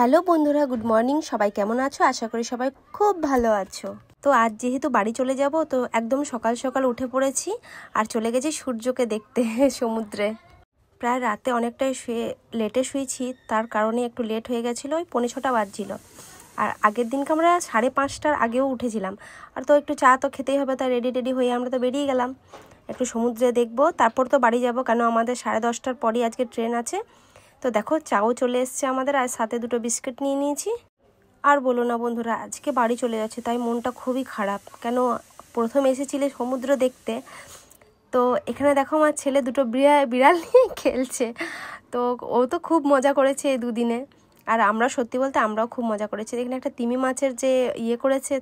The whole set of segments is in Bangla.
হ্যালো বন্ধুরা, গুড মর্নিং। সবাই কেমন আছো? আশা করি সবাই খুব ভালো আছো। তো আজ যেহেতু বাড়ি চলে যাব, তো একদম সকাল সকাল উঠে পড়েছি আর চলে গেছি সূর্যকে দেখতে সমুদ্রে। প্রায় রাতে অনেকটাই লেটে শুয়েছি, তার কারণে একটু লেট হয়ে গেছিলো, ওই 6:45 বাজছিল। আর আগের দিনকে আমরা 5:30টার আগেও উঠেছিলাম। আর তো একটু চা তো খেতেই হবে, তাই রেডি হয়ে আমরা তো বেরিয়ে গেলাম একটু সমুদ্রে দেখবো, তারপর তো বাড়ি যাব, কেন আমাদের 10:30টার পরই আজকে ট্রেন আছে। তো দেখো চাও চলে এসছে আমাদের, আর সাথে 2টো বিস্কিট নিয়ে নিয়েছি। আর বলো না বন্ধুরা, আজকে বাড়ি চলে যাচ্ছে, তাই মনটা খুবই খারাপ। কেন প্রথম এসেছিলে সমুদ্র দেখতে, তো এখানে দেখো আমার ছেলে 2টো বিড়াল নিয়ে খেলছে। তো ও তো খুব মজা করেছে এই দুদিনে। আর আমরা সত্যি বলতে আমরাও খুব মজা করেছি। এখানে একটা তিমি মাছের যে করেছে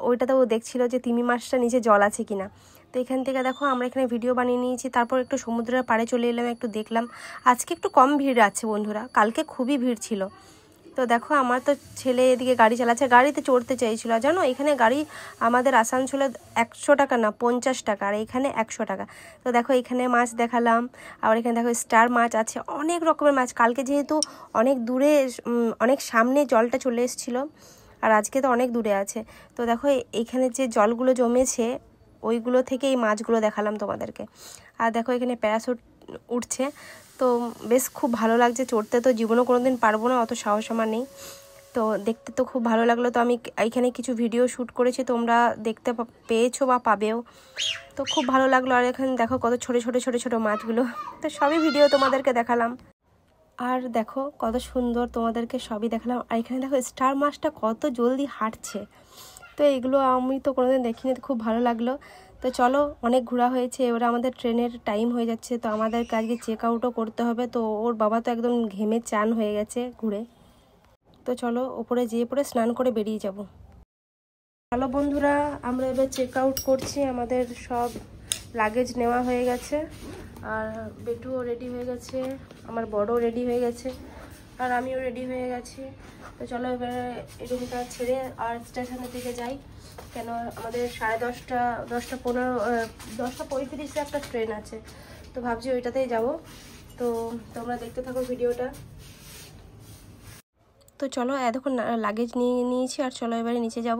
ওইটাতে ও দেখছিল যে তিমি মাছটা নিচে জল আছে কিনা। তো এখান থেকে দেখো আমরা এখানে ভিডিও বানিয়ে নিয়েছি, তারপর একটু সমুদ্রের পাড়ে চলে এলাম, একটু দেখলাম। আজকে একটু কম ভিড় আছে বন্ধুরা, কালকে খুবই ভিড় ছিল। তো দেখো আমার তো ছেলে এদিকে গাড়ি চালাচ্ছে, গাড়িতে চড়তে চাইছিল। জানো এখানে গাড়ি আমাদের আসানসোলে 100 টাকা না 50 টাকা, আর এখানে 100 টাকা। তো দেখো এখানে মাছ দেখালাম, আর এখানে দেখো স্টার মাছ আছে, অনেক রকমের মাছ। কালকে যেহেতু অনেক দূরে অনেক সামনে জলটা চলে এসেছিলো, আর আজকে তো অনেক দূরে আছে। তো দেখো এইখানে যে জলগুলো জমেছে ওইগুলো থেকে এই মাছগুলো দেখালাম তোমাদেরকে। আর দেখো এখানে প্যারাশুট উঠছে, তো বেশ খুব ভালো লাগছে চড়তে। তো জীবনও কোনোদিন পারবো না, অত সাহস আমার নেই। তো দেখতে তো খুব ভালো লাগলো। তো আমি এইখানে কিছু ভিডিও শ্যুট করেছি, তোমরা দেখতে পেয়েছো বা পাবেও। তো খুব ভালো লাগলো। আর এখানে দেখো কত ছোট মাছগুলো, তো সবই ভিডিও তোমাদেরকে দেখালাম। আর দেখো কত সুন্দর, তোমাদেরকে সবই দেখালাম। আর এখানে দেখো স্টার মাছটা কত জলদি হাঁটছে। তো এগুলো আমি তো কোনোদিন দেখিনি, খুব ভালো লাগলো। তো চলো, অনেক ঘোরা হয়েছে, এবার আমাদের ট্রেনের টাইম হয়ে যাচ্ছে। তো আমাদেরকে আজকে চেক আউটও করতে হবে। তো ওর বাবা তো একদম ঘেমে চান হয়ে গেছে ঘুরে। তো চলো ওপরে যেয়ে পরে স্নান করে বেরিয়ে যাব। চলো বন্ধুরা, আমরা এবার চেক আউট করছি। আমাদের সব লাগেজ নেওয়া হয়ে গেছে, আর বেটুও রেডি হয়ে গেছে, আমার বড়ও রেডি হয়ে গেছে, আর আমিও রেডি হয়ে গেছি। তো চলো এবারে রুমটা ছেড়ে আর স্টেশনের দিকে যাই, কেন আমাদের 10:30 10:35 একটা ট্রেন আছে। তো ভাবছি ওইটাতেই যাব। তো তোমরা দেখতে থাকো ভিডিওটা। তো চলো এতক্ষণ লাগেজ নিয়ে নিয়েছি, আর চলো এবারে নিচে যাব।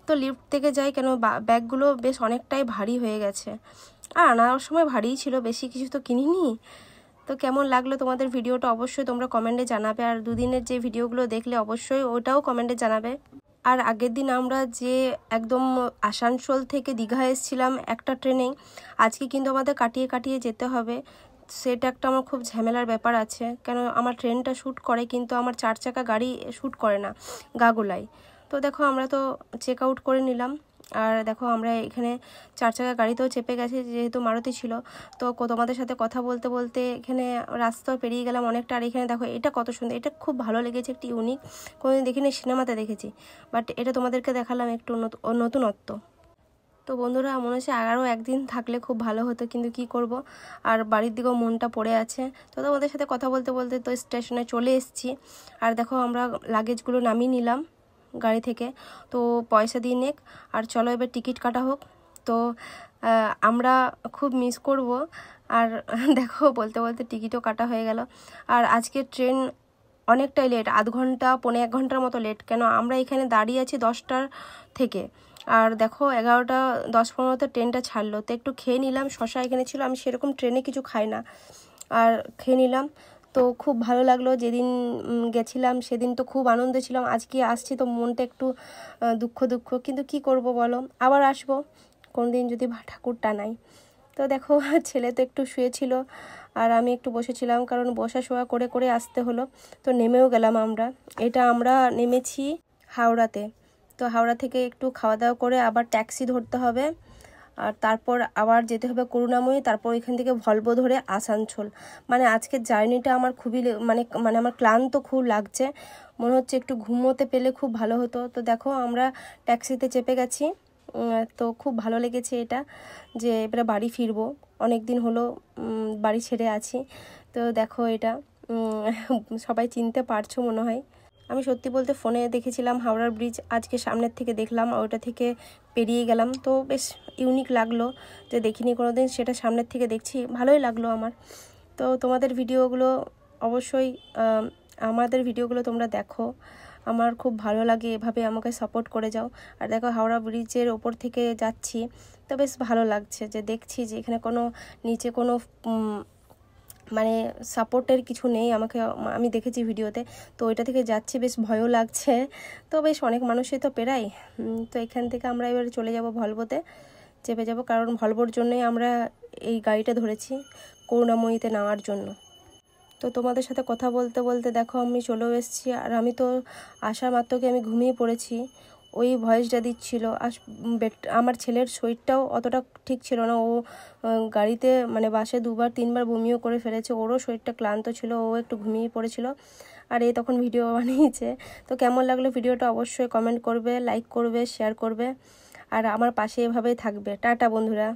তো লিফট থেকে যাই, কেন ব্যাগগুলো বেশ অনেকটাই ভারী হয়ে গেছে। আর আনার সময় ভারীই ছিল, বেশি কিছু তো কিনিনি। তো কেমন লাগলো তোমাদের ভিডিওটা অবশ্যই তোমরা কমেন্টে জানাবে, আর দুদিনের যে ভিডিওগুলো দেখলে অবশ্যই ওটাও কমেন্টে জানাবে। আর আগের দিন আমরা যে একদম আসানসোল থেকে দীঘা এসেছিলাম একটা ট্রেনে, আজকে কিন্তু আমাদের কাটিয়ে যেতে হবে। সেটা একটা আমার খুব ঝামেলার ব্যাপার আছে, কেন আমার ট্রেনটা শ্যুট করে কিন্তু আমার 4 চাকা গাড়ি শ্যুট করে না গাগুলাই। তো দেখো আমরা তো চেক আউট করে নিলাম, আর দেখো আমরা এখানে 4 চাকা গাড়িতেও চেপে গেছি, যেহেতু মারুতি ছিল। তো তোমাদের সাথে কথা বলতে বলতে এখানে রাস্তাও পেরিয়ে গেলাম অনেকটা। আর এখানে দেখো এটা কত সুন্দর, এটা খুব ভালো লেগেছে, একটি ইউনিক, কোনোদিন দেখিনি, সিনেমাতে দেখেছি, বাট এটা তোমাদেরকে দেখালাম একটু নতুনত্ব। তো বন্ধুরা মনে হচ্ছে আরও একদিন থাকলে খুব ভালো হতো, কিন্তু কি করব, আর বাড়ির দিকেও মনটা পড়ে আছে। তো তোমাদের সাথে কথা বলতে বলতে তো স্টেশনে চলে এসেছি। আর দেখো আমরা লাগেজগুলো নামিয়ে নিলাম গাড়ি থেকে, তো পয়সা দিয়ে নেক। আর চলো এবার টিকিট কাটা হোক। তো আমরা খুব মিস করব। আর দেখো বলতে বলতে টিকিটও কাটা হয়ে গেল। আর আজকের ট্রেন অনেকটাই লেট, আধ ঘন্টা 1.5 ঘন্টার মতো লেট, কেন আমরা এখানে দাঁড়িয়ে আছি 10টার থেকে। আর দেখো 11:10-15 ট্রেনটা ছাড়লো। তো একটু খেয়ে নিলাম, শশা এখানে ছিল, আমি সেরকম ট্রেনে কিছু খাই না, আর খেয়ে নিলাম। তো খুব ভালো লাগলো, যেদিন গেছিলাম সেদিন তো খুব আনন্দ ছিলাম, আজকে আসছি তো মনটা একটু দুঃখ, কিন্তু কি করব বলো, আবার আসবো কোনদিন যদি ঠাকুর টানাই। তো দেখো ছেলে তো একটু শুয়েছিল, আর আমি একটু বসেছিলাম, কারণ বসা শোয়া করে করে আসতে হলো। তো নেমেও গেলাম আমরা নেমেছি হাওড়াতে। তো হাওড়া থেকে একটু খাওয়া দাওয়া করে আবার ট্যাক্সি ধরতে হবে, আর তারপর আবার যেতে হবে করুণাময়ী, তারপর এখান থেকে ভলভো ধরে আসানসোল। মানে আজকের জার্নিটা আমার খুবই মানে আমার ক্লান্ত খুব লাগছে, মনে হচ্ছে একটু ঘুমোতে পেলে খুব ভালো হতো। তো দেখো আমরা ট্যাক্সিতে চেপে গেছি। তো খুব ভালো লেগেছে এটা, যে এবারে বাড়ি ফিরবো, অনেক দিন হলো বাড়ি ছেড়ে আছি। তো দেখো এটা সবাই চিনতে পারছো মনে হয়। আমি সত্যি বলতে ফোনে দেখেছিলাম হাওড়ার ব্রিজ, আজকে সামনের থেকে দেখলাম, ওটা থেকে পেরিয়ে গেলাম। তো বেশ ইউনিক লাগলো, যে দেখিনি কোনোদিন, সেটা সামনের থেকে দেখছি, ভালোই লাগলো আমার। তো তোমাদের ভিডিওগুলো অবশ্যই আমাদের ভিডিওগুলো তোমরা দেখো, আমার খুব ভালো লাগে, এভাবে আমাকে সাপোর্ট করে যাও। আর দেখো হাওড়া ব্রিজের ওপর থেকে যাচ্ছি, তো বেশ ভালো লাগছে যে দেখছি যে এখানে কোনো নিচে কোনো মানে সাপোর্টের কিছু নেই আমাকে, আমি দেখেছি ভিডিওতে। তো ওইটা থেকে যাচ্ছি, বেশ ভয়ও লাগছে। তো বেশ অনেক মানুষই তো পেরাই। তো এখান থেকে আমরা এবার চলে যাব ভলভোতে, চেপে যাব, কারণ ভলভোর জন্যই আমরা এই গাড়িটা ধরেছি, করুণাময়ীতে নেওয়ার জন্য। তো তোমাদের সাথে কথা বলতে বলতে দেখো আমি চলেও এসেছি। আর আমি তো আসার মাত্রকে আমি ঘুমিয়ে পড়েছি, ওই ভয়েসটা দিচ্ছিল। আর আমার ছেলের শরীরটাও অতটা ঠিক ছিল না, ও গাড়িতে মানে বাসে 2-3বার বমিও করে ফেলেছে, ওরও শরীরটা ক্লান্ত ছিল, ও একটু ঘুমিয়ে পড়েছিল। আর এ তখন ভিডিও বানিয়েছে। তো কেমন লাগলো ভিডিওটা অবশ্যই কমেন্ট করবে, লাইক করবে, শেয়ার করবে, আর আমার পাশে এভাবেই থাকবে। টাটা বন্ধুরা।